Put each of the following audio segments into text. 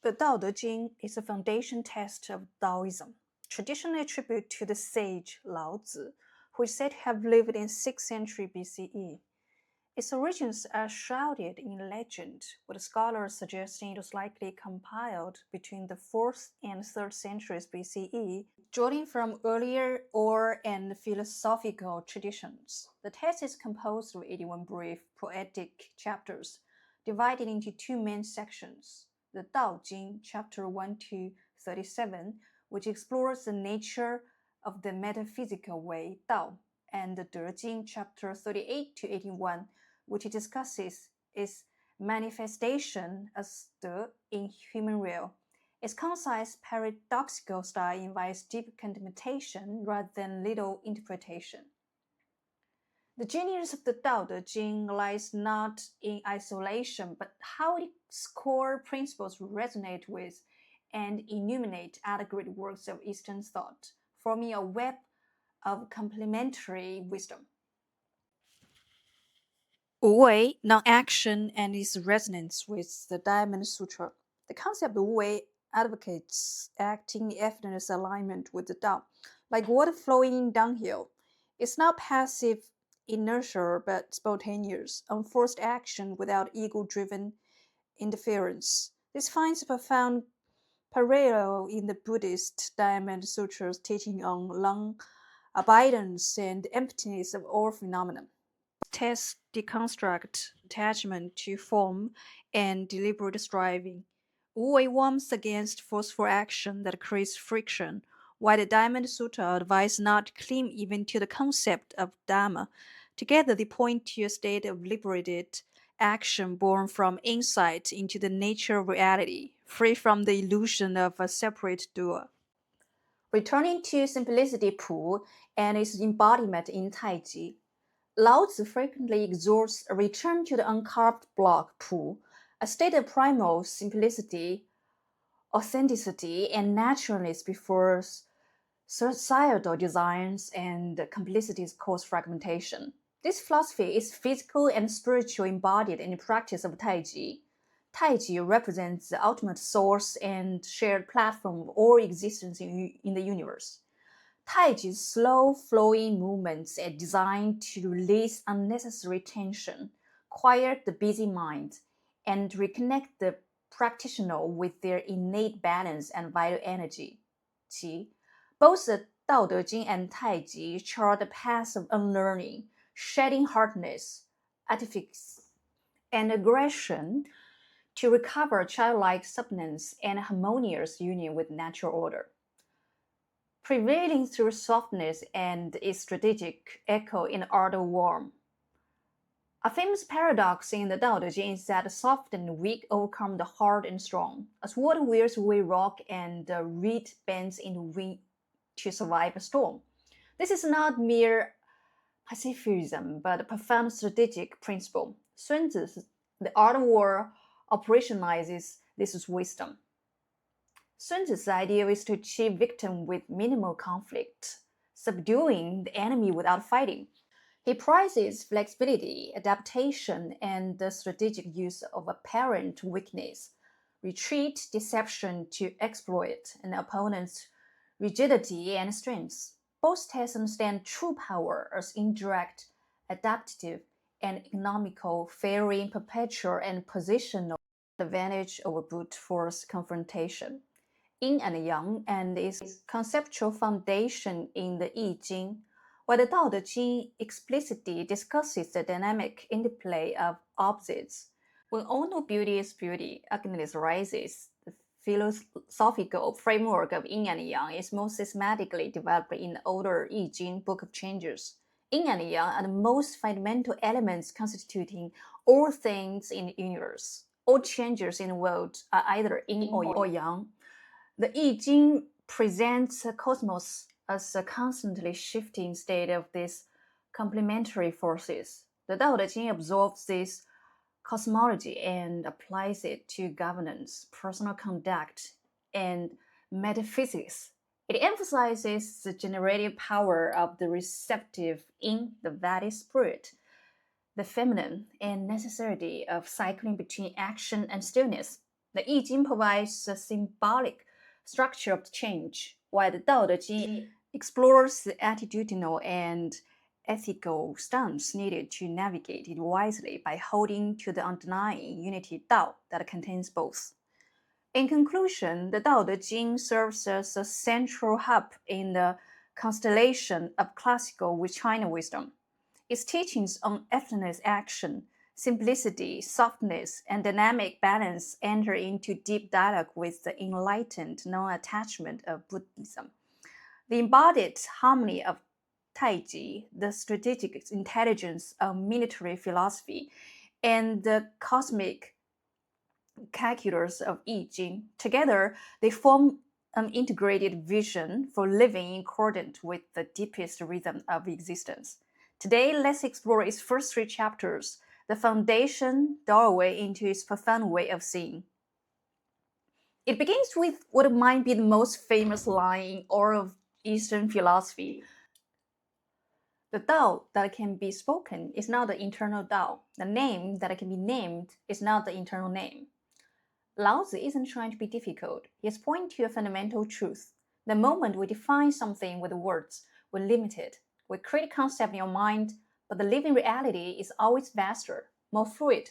The Tao Te Ching is a foundation text of Taoism, traditionally attributed to the sage Lao Tzu, who is said to have lived in 6th century BCE. Its origins are shrouded in legend, with scholars suggesting it was likely compiled between the 4th and 3rd centuries BCE, drawing from earlier oral and philosophical traditions. The text is composed of 81 brief poetic chapters, divided into two main sections. The Tao Jing, Chapter 1-37, which explores the nature of the metaphysical way, Tao, and the De Jing, Chapter 38-81, which discusses its manifestation as De in human real. Its concise, paradoxical style invites deep contemplation rather than little interpretation. The genius of the Tao Te Ching lies not in isolation, but how its core principles resonate with and illuminate other great works of Eastern thought, forming a web of complementary wisdom. 无为, non-action, and its resonance with the Diamond Sutra. The concept of 无为 advocates acting in effortless alignment with the Tao, like water flowing downhill. It's not passive inertia, but spontaneous, unforced action without ego-driven interference. This finds a profound parallel in the Buddhist Diamond Sutra's teaching on long abidance and emptiness of all phenomena. Tests deconstruct attachment to form and deliberate striving. Wu Wei warns against forceful action that creates friction, while the Diamond Sutra advises not to cling even to the concept of Dharma. Together, they point to a state of liberated action born from insight into the nature of reality, free from the illusion of a separate doer. Returning to simplicity Pu and its embodiment in Taiji, Lao Tzu frequently exhorts a return to the uncarved block Pu, a state of primal simplicity, authenticity, and naturalness before societal designs and complicities cause fragmentation. This philosophy is physical and spiritual embodied in the practice of Taiji. Taiji represents the ultimate source and shared platform of all existence in the universe. Taiji's slow-flowing movements are designed to release unnecessary tension, quiet the busy mind, and reconnect the practitioner with their innate balance and vital energy. Qi. Both the Tao Te Ching and Taiji chart the path of unlearning, shedding hardness, artifice, and aggression to recover childlike substance and harmonious union with natural order. Prevailing through softness and its strategic echo in the art of war. A famous paradox in the Tao Te Ching is that the soft and weak overcome the hard and strong, as water wears away rock and the reed bends in the wind to survive a storm. This is not mere pacifism, but a profound strategic principle. Sun Tzu, the art of war, operationalizes this wisdom. Sun Tzu's idea is to achieve victory with minimal conflict, subduing the enemy without fighting. He prizes flexibility, adaptation, and the strategic use of apparent weakness, retreat, deception to exploit an opponent's rigidity and strength. Both texts understand true power as indirect, adaptive, and economical, varying perpetual and positional advantage over brute force confrontation. Yin and Yang and its conceptual foundation in the I Ching, while the Tao Te Ching explicitly discusses the dynamic interplay of opposites. When all no beauty is beauty, ugliness rises. The philosophical framework of Yin and Yang is most systematically developed in the older I Ching Book of Changes. Yin and Yang are the most fundamental elements constituting all things in the universe. All changes in the world are either yin or yang. The I Ching presents the cosmos as a constantly shifting state of these complementary forces. The Tao Te Ching absorbs this cosmology and applies it to governance, personal conduct, and metaphysics. It emphasizes the generative power of the receptive in the Vedic spirit, the feminine, and necessity of cycling between action and stillness. The 易经 provides a symbolic structure of change, while the Tao Te Ching explores the attitudinal and ethical stance needed to navigate it wisely by holding to the underlying unity Tao that contains both. In conclusion, the Tao Te Ching serves as a central hub in the constellation of classical with China wisdom. Its teachings on effortless action, simplicity, softness, and dynamic balance enter into deep dialogue with the enlightened non-attachment of Buddhism. The embodied harmony of Taiji, the strategic intelligence of military philosophy, and the cosmic calculus of I Ching. Together, they form an integrated vision for living in accordance with the deepest rhythm of existence. Today, let's explore its first 3 chapters, the foundation doorway into its profound way of seeing. It begins with what might be the most famous line in all of Eastern philosophy. The Tao that can be spoken is not the internal Tao. The name that can be named is not the internal name. Lao Tzu isn't trying to be difficult. He is pointing to a fundamental truth. The moment we define something with words, we're limited. We create a concept in our mind, but the living reality is always vaster, more fluid.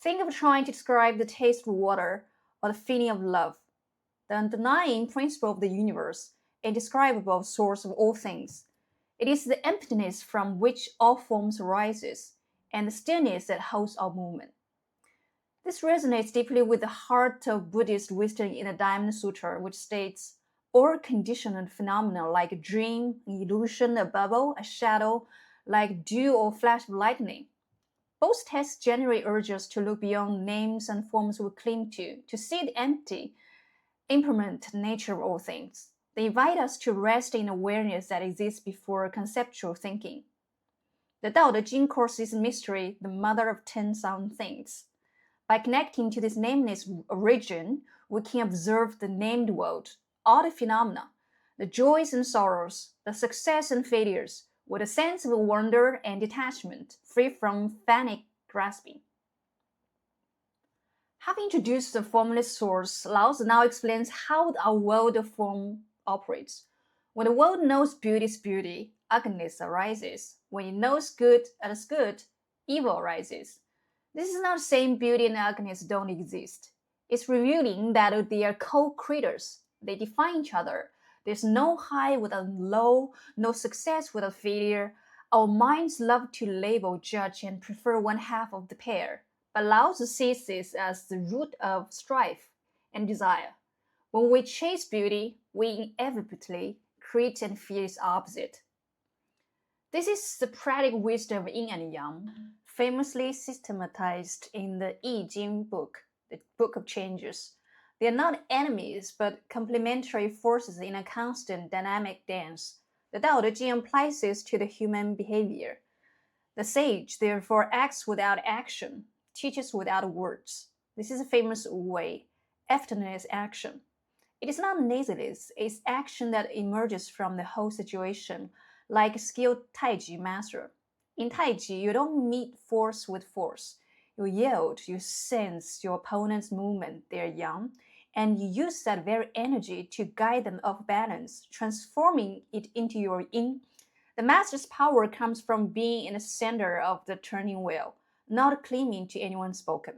Think of trying to describe the taste of water or the feeling of love, the underlying principle of the universe, a indescribable source of all things. It is the emptiness from which all forms arises, and the stillness that holds all movement. This resonates deeply with the heart of Buddhist wisdom in the Diamond Sutra, which states, all conditioned phenomena like a dream, an illusion, a bubble, a shadow, like dew or flash of lightning. Both texts generate urges to look beyond names and forms we cling to see the empty, impermanent nature of all things. They invite us to rest in awareness that exists before conceptual thinking. The Tao Te Ching calls this mystery the mother of 10,000 things. By connecting to this nameless origin, we can observe the named world, all the phenomena, the joys and sorrows, the success and failures, with a sense of wonder and detachment, free from frantic grasping. Having introduced the formless source, Lao Tzu now explains how our world of form operates. When the world knows beauty is beauty, ugliness arises. When it knows good as good, evil arises. This is not saying beauty and ugliness don't exist. It's revealing that they are co-creators. They define each other. There's no high without low, no success without failure. Our minds love to label, judge, and prefer one half of the pair. But Lao Tzu sees this as the root of strife and desire. When we chase beauty, we inevitably create and fear its opposite. This is the practical wisdom of yin and yang, famously systematized in the I Ching book, the Book of Changes. They are not enemies, but complementary forces in a constant dynamic dance. The Tao Te Ching applies this to the human behavior. The sage, therefore, acts without action, teaches without words. This is a famous way, effortless action. It is not laziness, it's action that emerges from the whole situation, like a skilled Taiji master. In Taiji, you don't meet force with force. You yield, you sense your opponent's movement, their yang, and you use that very energy to guide them off balance, transforming it into your yin. The master's power comes from being in the center of the turning wheel, not clinging to anyone's spoken.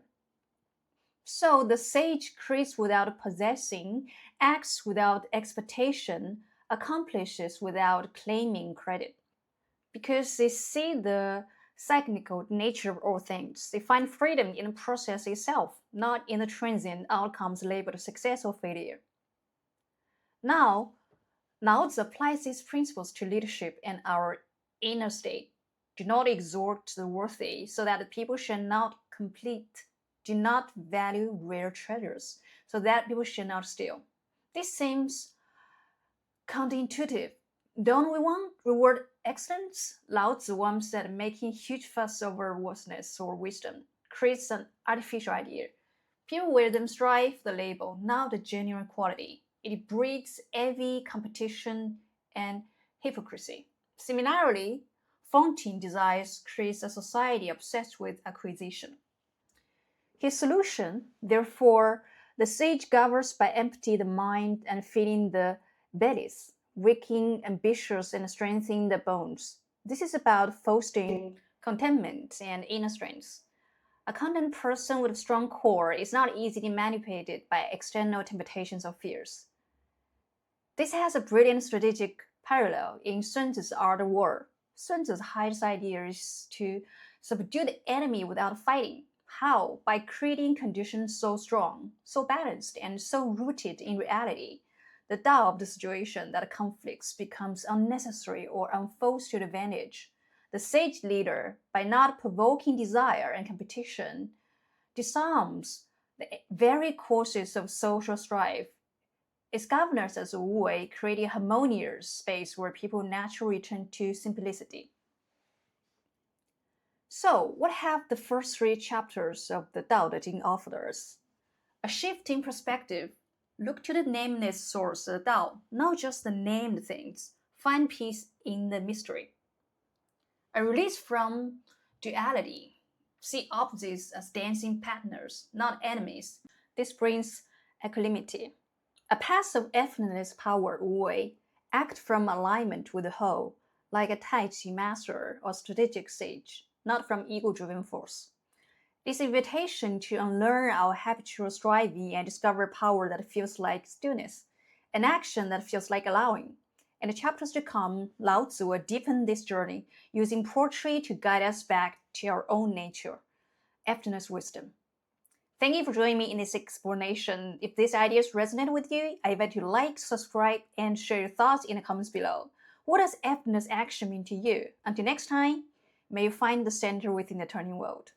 So the sage creates without possessing, acts without expectation, accomplishes without claiming credit. Because they see the cyclical nature of all things, they find freedom in the process itself, not in the transient outcomes labeled success or failure. Now, Lao Tzu applies these principles to leadership and our inner state. Do not exhort the worthy, so that the people shall not complete. Do not value rare treasures, so that people shall not steal. This seems counterintuitive. Don't we want reward excellence? Lao Tzu once said making huge fuss over worthlessness or wisdom creates an artificial idea. People wear them strive the label, not the genuine quality. It breeds envy, competition, and hypocrisy. Similarly, flaunting desires creates a society obsessed with acquisition. His solution, therefore, The sage governs by empty the mind and feeding the bellies, waking ambitious and strengthening the bones. This is about fostering contentment and inner strength. A content person with a strong core is not easily manipulated by external temptations or fears. This has a brilliant strategic parallel in Sun Tzu's Art of War. Sun Tzu's highest idea is to subdue the enemy without fighting. How? By creating conditions so strong, so balanced, and so rooted in reality, the Tao of the situation that conflicts becomes unnecessary or unfolds to advantage. The sage leader, by not provoking desire and competition, disarms the very causes of social strife. Its governors as a Wu Wei create a harmonious space where people naturally return to simplicity. So, what have the first 3 chapters of the Tao Te Ching offered us? A shift in perspective. Look to the nameless source of the Tao, not just the named things. Find peace in the mystery. A release from duality. See opposites as dancing partners, not enemies. This brings equanimity. A path of effortless power, Wu Wei, act from alignment with the whole, like a Tai Chi master or strategic sage, not from ego-driven force. This invitation to unlearn our habitual striving and discover power that feels like stillness, an action that feels like allowing. In the chapters to come, Lao Tzu will deepen this journey using poetry to guide us back to our own nature, effortless wisdom. Thank you for joining me in this explanation. If these ideas resonate with you, I invite you to like, subscribe, and share your thoughts in the comments below. What does effortless action mean to you? Until next time, may you find the center within the turning world.